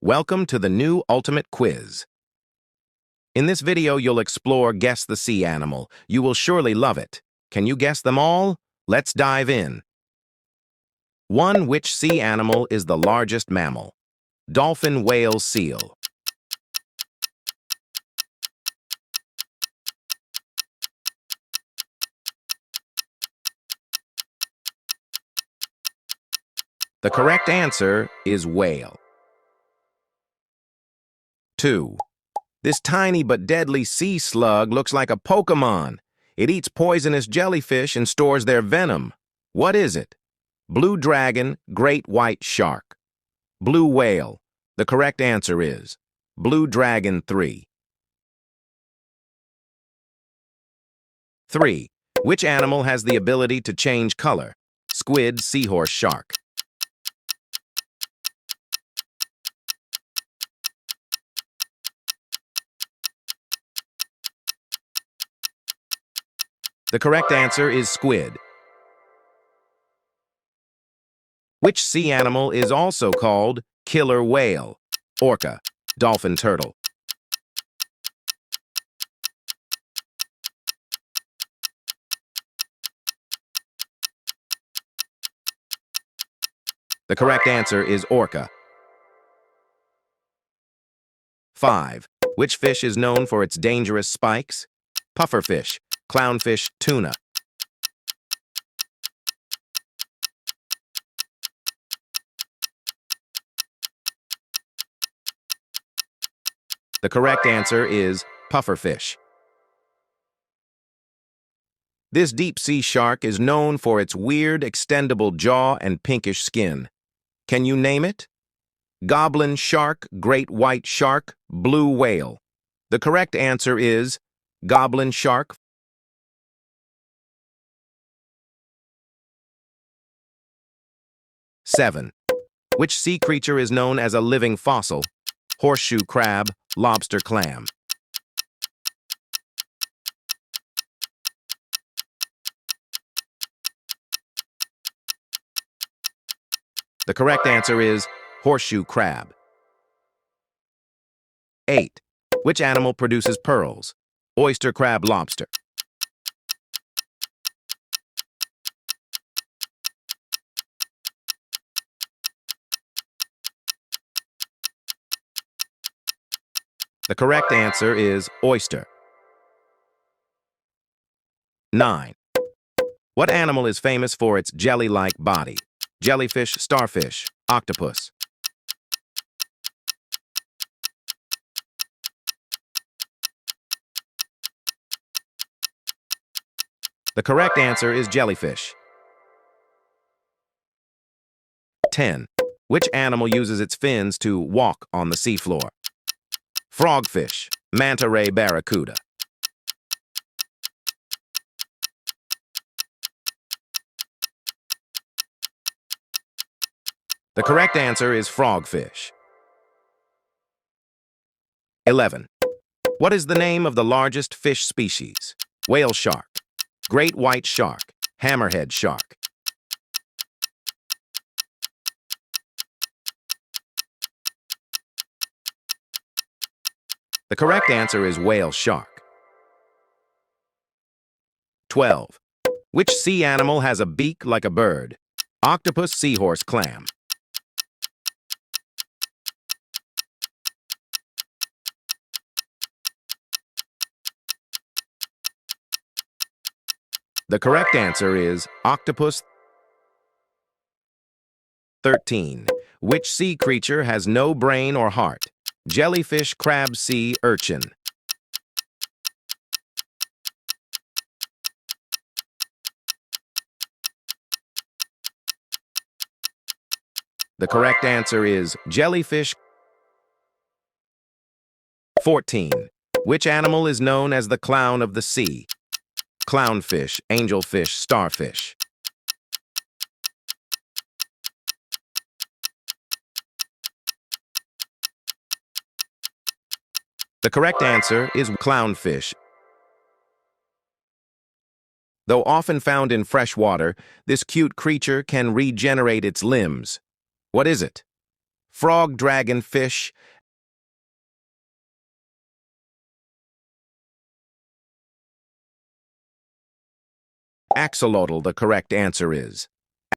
Welcome to the new Ultimate Quiz. In this video, you'll explore Guess the Sea Animal. You will surely love it. Can you guess them all? Let's dive in. 1. Which sea animal is the largest mammal? Dolphin, whale, seal. The correct answer is whale. 2. This tiny but deadly sea slug looks like a Pokemon. It eats poisonous jellyfish and stores their venom. What is it? Blue dragon, great white shark. Blue whale. The correct answer is blue dragon 3. 3. Which animal has the ability to change color? Squid, seahorse, shark. The correct answer is squid. Which sea animal is also called killer whale? Orca, dolphin, turtle. The correct answer is orca. 5. Which fish is known for its dangerous spikes? Pufferfish, clownfish, tuna. The correct answer is pufferfish. This deep-sea shark is known for its weird, extendable jaw and pinkish skin. Can you name it? Goblin shark, great white shark, blue whale. The correct answer is goblin shark. 7. Which sea creature is known as a living fossil? Horseshoe crab, lobster, clam. The correct answer is horseshoe crab. 8. Which animal produces pearls? Oyster, crab, lobster. The correct answer is oyster. 9. What animal is famous for its jelly-like body? Jellyfish, starfish, octopus. The correct answer is jellyfish. 10. Which animal uses its fins to walk on the seafloor? Frogfish, manta ray, barracuda. The correct answer is frogfish. 11. What is the name of the largest fish species? Whale shark, great white shark, hammerhead shark. The correct answer is whale shark. 12. Which sea animal has a beak like a bird? Octopus, seahorse, clam. The correct answer is octopus. 13. Which sea creature has no brain or heart? Jellyfish, crab, sea urchin. The correct answer is jellyfish. 14. Which animal is known as the clown of the sea? Clownfish, angelfish, starfish. The correct answer is clownfish. Though often found in fresh water, this cute creature can regenerate its limbs. What is it? Frog, dragon, fish. Axolotl, the correct answer is.